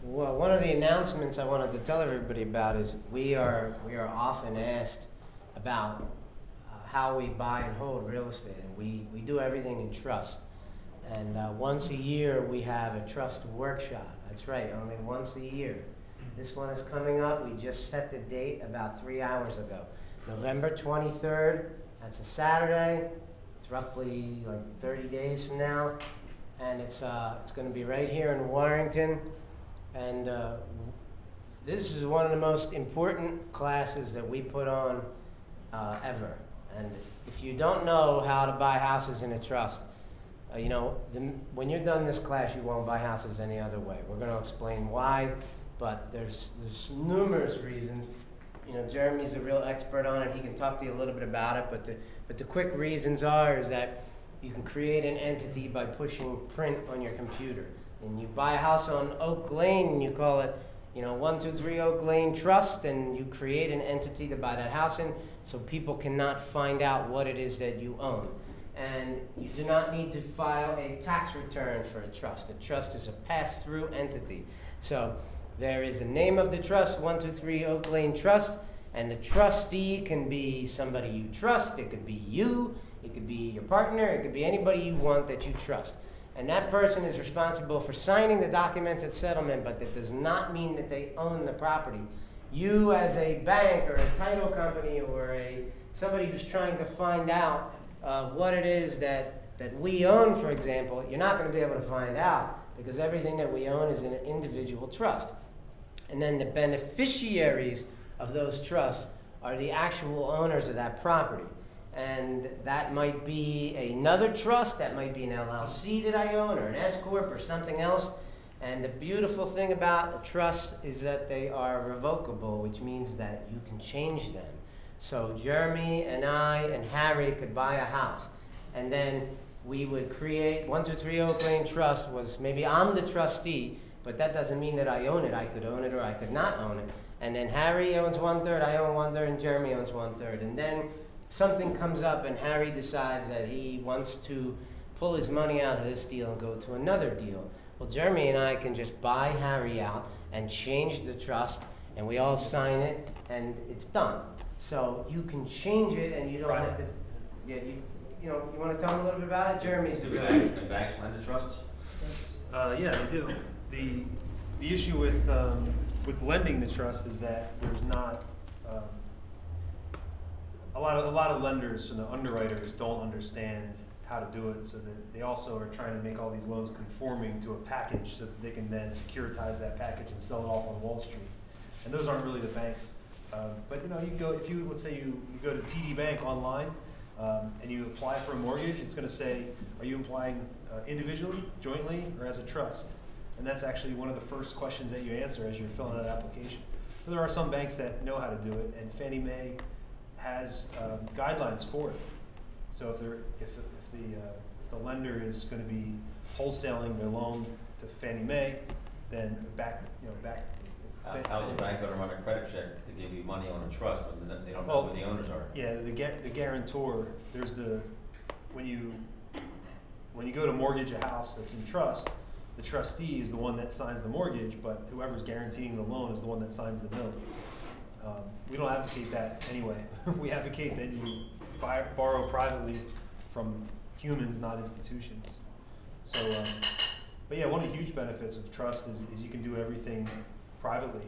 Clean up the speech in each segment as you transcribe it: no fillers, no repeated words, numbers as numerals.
Well, one of the announcements I wanted to tell everybody about is we are often asked about how we buy and hold real estate, and we do everything in trust. And once a year we have a trust workshop. That's right, only once a year. This one is coming up. We just set the date about 3 hours ago. November 23rd, that's a Saturday. It's roughly like 30 days from now. And it's going to be right here in Warrington. And this is one of the most important classes that we put on ever. And if you don't know how to buy houses in a trust, when you're done this class, you won't buy houses any other way. We're going to explain why, but there's numerous reasons. Jeremy's a real expert on it. He can talk to you a little bit about it, but the quick reasons is that you can create an entity by pushing print on your computer. And you buy a house on Oak Lane, and you call it, 123 Oak Lane Trust, and you create an entity to buy that house in, so people cannot find out what it is that you own. And you do not need to file a tax return for a trust. A trust is a pass-through entity. So there is a name of the trust, 123 Oak Lane Trust, and the trustee can be somebody you trust. It could be you, it could be your partner, it could be anybody you want that you trust. And that person is responsible for signing the documents at settlement, but that does not mean that they own the property. You as a bank or a title company or somebody who's trying to find out what it is that we own, for example, you're not going to be able to find out because everything that we own is in an individual trust. And then the beneficiaries of those trusts are the actual owners of that property. And that might be another trust, that might be an LLC that I own, or an S-Corp, or something else. And the beautiful thing about a trust is that they are revocable, which means that you can change them. So Jeremy and I and Harry could buy a house, and then we would create 123 Oak Lane Trust. Maybe I'm the trustee, but that doesn't mean that I own it. I could own it or I could not own it. And then Harry owns 1/3, I own 1/3, and Jeremy owns 1/3. And then something comes up and Harry decides that he wants to pull his money out of this deal and go to another deal. Well, Jeremy and I can just buy Harry out and change the trust, and we all sign it, and it's done. So you can change it, and you don't have to. Yeah, you want to tell him a little bit about it? Jeremy's Do doing the banks lend to trusts? Yeah, they do. The issue with lending the trust is that there's not a lot of lenders and the underwriters don't understand how to do it, so that they also are trying to make all these loans conforming to a package so that they can then securitize that package and sell it off on Wall Street. And those aren't really the banks. But let's say you go to TD Bank online and you apply for a mortgage, it's going to say, are you applying individually, jointly, or as a trust? And that's actually one of the first questions that you answer as you're filling out an application. So there are some banks that know how to do it, and Fannie Mae has guidelines for it. So if the lender is going to be wholesaling their loan to Fannie Mae, then How's a bank going to run a credit check to give you money on a trust when they don't know who the owners are? Yeah, the guarantor. When you go to mortgage a house that's in trust, the trustee is the one that signs the mortgage, but whoever's guaranteeing the loan is the one that signs the note. We don't advocate that anyway. We advocate that you borrow privately from humans, not institutions. So, but yeah, one of the huge benefits of trust is you can do everything privately.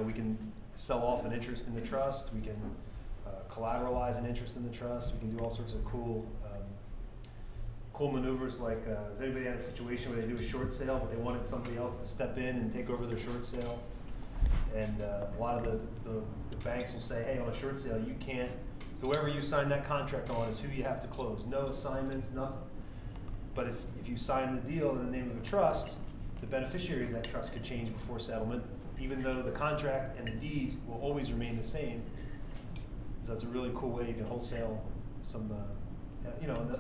We can sell off an interest in the trust. We can collateralize an interest in the trust. We can do all sorts of cool maneuvers. Like, has anybody had a situation where they do a short sale, but they wanted somebody else to step in and take over their short sale? And a lot of the banks will say, hey, on a short sale, you can't. Whoever you sign that contract on is who you have to close. No assignments, nothing. But if you sign the deal in the name of a trust, the beneficiaries of that trust could change before settlement, even though the contract and the deed will always remain the same. So it's a really cool way you can wholesale some.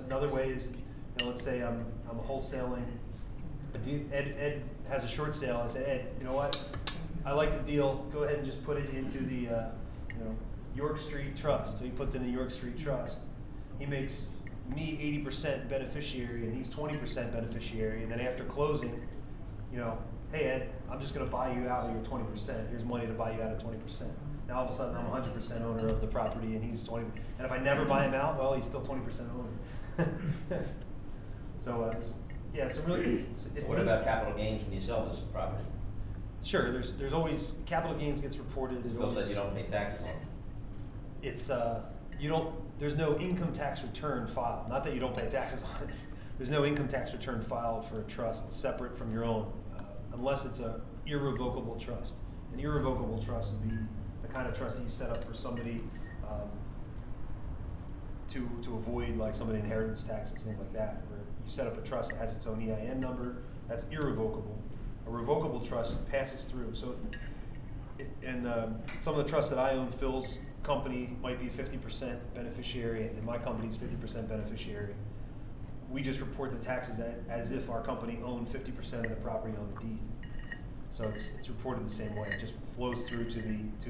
Another way is, let's say I'm wholesaling. Ed has a short sale. I say, Ed, you know what? I like the deal. Go ahead and just put it into the York Street Trust. So he puts it in the York Street Trust. He makes me 80% beneficiary, and he's 20% beneficiary. And then after closing, hey Ed, I'm just gonna buy you out of your 20%, here's money to buy you out of 20%. Now all of a sudden I'm 100% owner of the property and he's 20, and if I never buy him out, well, he's still 20% owner. So, yeah, it's a really, it's What about capital gains when you sell this property? Sure, there's always, capital gains gets reported. Bill says you don't pay taxes on it. It's, there's no income tax return filed, not that you don't pay taxes on it. There's no income tax return filed for a trust separate from your own, unless it's a irrevocable trust. An irrevocable trust would be the kind of trust that you set up for somebody to avoid like some of the inheritance taxes, things like that, where you set up a trust that has its own EIN number, that's irrevocable. A revocable trust passes through. So, some of the trusts that I own, Phil's company might be 50% beneficiary, and my company's 50% beneficiary. We just report the taxes as if our company owned 50% of the property on the deed. So it's reported the same way. It just flows through to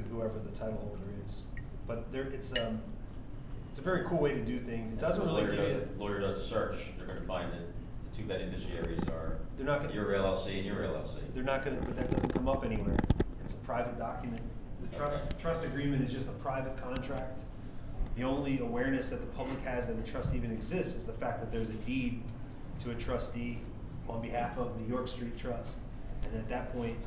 whoever the title holder is. But it's a very cool way to do things. It doesn't really give you. Lawyer does a search. They're going to find that the two beneficiaries are your LLC and your LLC. They're not going to, but that doesn't come up anywhere. It's a private document. The trust agreement is just a private contract. The only awareness that the public has that the trust even exists is the fact that there's a deed to a trustee on behalf of the York Street Trust. And at that point,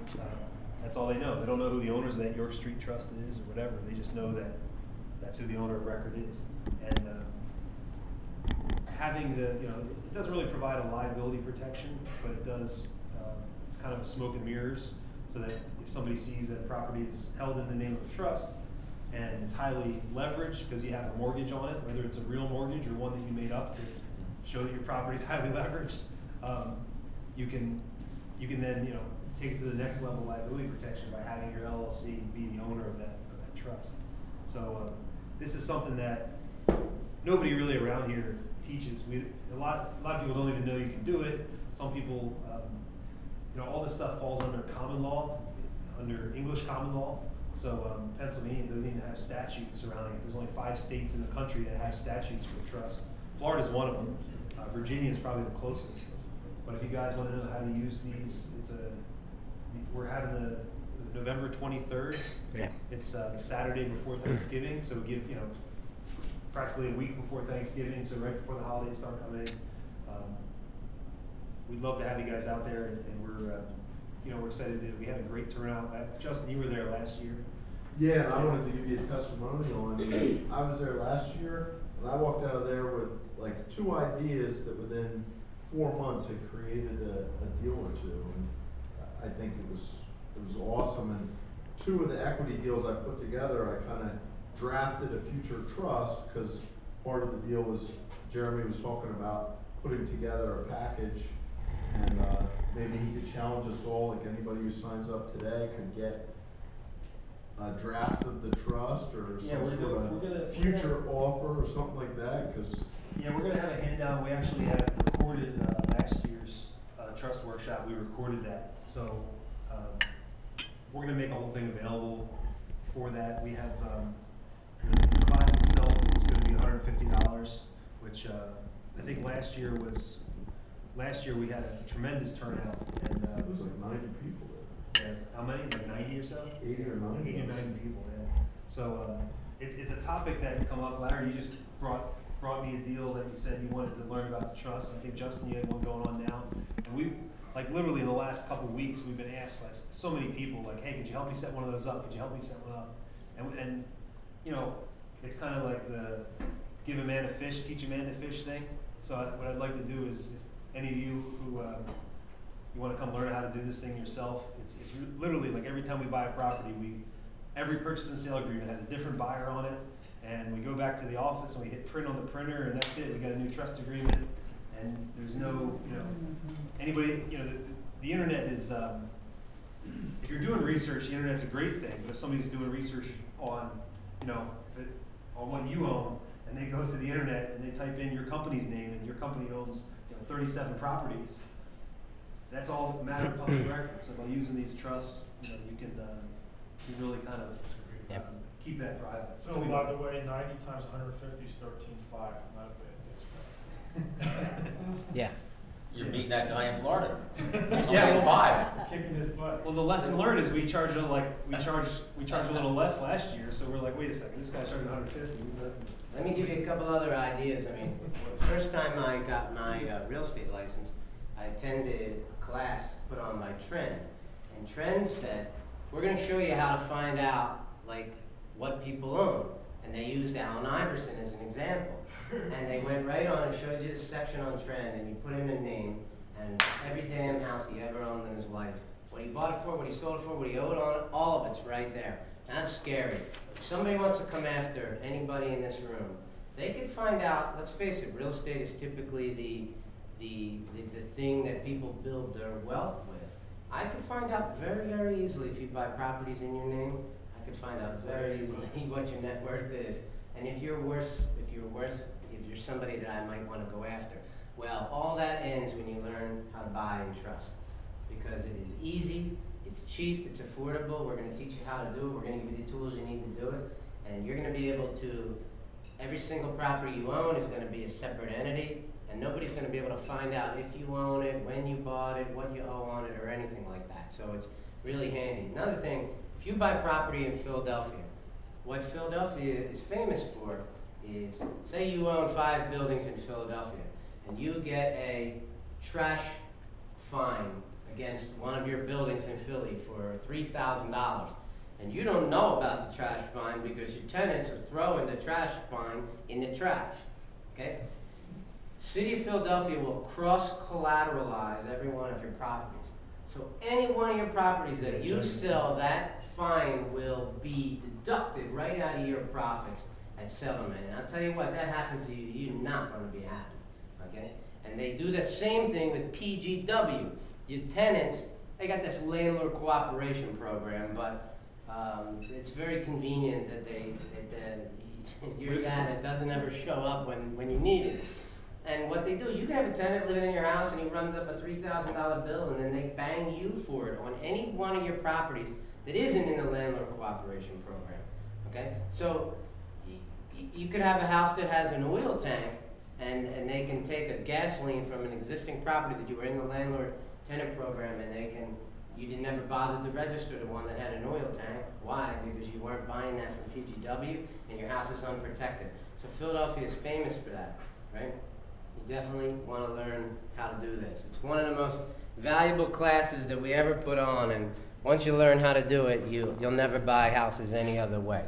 that's all they know. They don't know who the owners of that York Street Trust is or whatever. They just know that that's who the owner of record is. And having it doesn't really provide a liability protection, but it does, it's kind of a smoke and mirrors, so that if somebody sees that property is held in the name of a trust and it's highly leveraged because you have a mortgage on it, whether it's a real mortgage or one that you made up to show that your property is highly leveraged, you can then take it to the next level of liability protection by having your LLC be the owner of that trust. So this is something that nobody really around here teaches. A lot of people don't even know you can do it. Some people, all this stuff falls under common law, under English common law. So Pennsylvania doesn't even have statutes surrounding it. There's only 5 states in the country that have statutes for the trust. Florida's one of them. Virginia is probably the closest. But if you guys want to know how to use these, we're having the November 23rd. Yeah. It's the Saturday before Thanksgiving, so we give practically a week before Thanksgiving, so right before the holidays start coming. We'd love to have you guys out there, and we're excited to. We had a great turnout. Justin, you were there last year. Yeah, and I wanted to give you a testimonial. I was there last year, and I walked out of there with like 2 ideas that within 4 months had created a deal or two, and I think it was awesome. And 2 of the equity deals I put together, I kind of drafted a future trust, because part of the deal was Jeremy was talking about putting together a package, and maybe he could challenge us all, like anybody who signs up today could get a draft of the trust or some sort of future offer or something like that. Because yeah, we're going to have a handout. We actually have recorded last year's trust workshop. We recorded that, so we're going to make the whole thing available for that. We have the class itself is going to be $150, which I think last year we had a tremendous turnout, and it was like 90 people there. yes, how many? Like 90 or so? 80 or 90. 80 or 90 people. Yeah. So it's a topic that had come up. Larry, you just brought me a deal that you said you wanted to learn about the trust. I think Justin, you had one going on now, and we. Like literally in the last couple of weeks, we've been asked by so many people, like, "Hey, could you help me set one of those up? Could you help me set one up?" And it's kind of like the give a man a fish, teach a man to fish thing. So what I'd like to do is, if any of you who you want to come learn how to do this thing yourself, it's literally like every time we buy a property, every purchase and sale agreement has a different buyer on it, and we go back to the office and we hit print on the printer, and that's it. We got a new trust agreement. And there's no, anybody, the internet is, if you're doing research, the internet's a great thing. But if somebody's doing research on, on what you own, and they go to the internet and they type in your company's name, and your company owns 37 properties, that's all a matter of public record. So by using these trusts, you can really kind of keep that private. So by the way, 90 times 150 is 13.5. Not a bad. Yeah. You're beating that guy in Florida. Yeah. Only 5. Kicking his butt. Well, the lesson learned is we charge a little less last year, so we're like, wait a second, this guy's charging 150. Let me give you a couple other ideas. I mean, the first time I got my real estate license, I attended a class put on by Trend. And Trend said, we're going to show you how to find out, like, what people own. And they used Allen Iverson as an example. And they went right on and showed you the section on Trend, and you put in a name, and every damn house he ever owned in his life. What he bought it for, what he sold it for, what he owed on it, all of it's right there. And that's scary. If somebody wants to come after anybody in this room, they could find out, let's face it, real estate is typically the thing that people build their wealth with. I could find out very, very easily if you buy properties in your name. I could find out very easily what your net worth is. And if you're somebody that I might want to go after. Well, all that ends when you learn how to buy and trust. Because it is easy, it's cheap, it's affordable, we're going to teach you how to do it, we're going to give you the tools you need to do it, and you're going to be able to, every single property you own is going to be a separate entity, and nobody's going to be able to find out if you own it, when you bought it, what you owe on it, or anything like that. So it's really handy. Another thing, if you buy property in Philadelphia, what Philadelphia is famous for is, say you own 5 buildings in Philadelphia, and you get a trash fine against one of your buildings in Philly for $3,000, and you don't know about the trash fine because your tenants are throwing the trash fine in the trash, okay? City of Philadelphia will cross-collateralize every one of your properties. So any one of your properties that you sell, that fine will be deducted right out of your profits at settlement. And I'll tell you what, that happens to you, you're not going to be happy, okay? And they do the same thing with PGW. Your tenants, they got this landlord cooperation program, but it's very convenient that your guy doesn't ever show up when you need it. And what they do, you can have a tenant living in your house and he runs up a $3,000 bill and then they bang you for it on any one of your properties that isn't in the landlord cooperation program, okay? So you could have a house that has an oil tank and they can take a gasoline from an existing property that you were in the landlord tenant program and you didn't ever bother to register the one that had an oil tank. Why? Because you weren't buying that from PGW and your house is unprotected. So Philadelphia is famous for that, right? You definitely want to learn how to do this. It's one of the most valuable classes that we ever put on, and once you learn how to do it, you'll never buy houses any other way.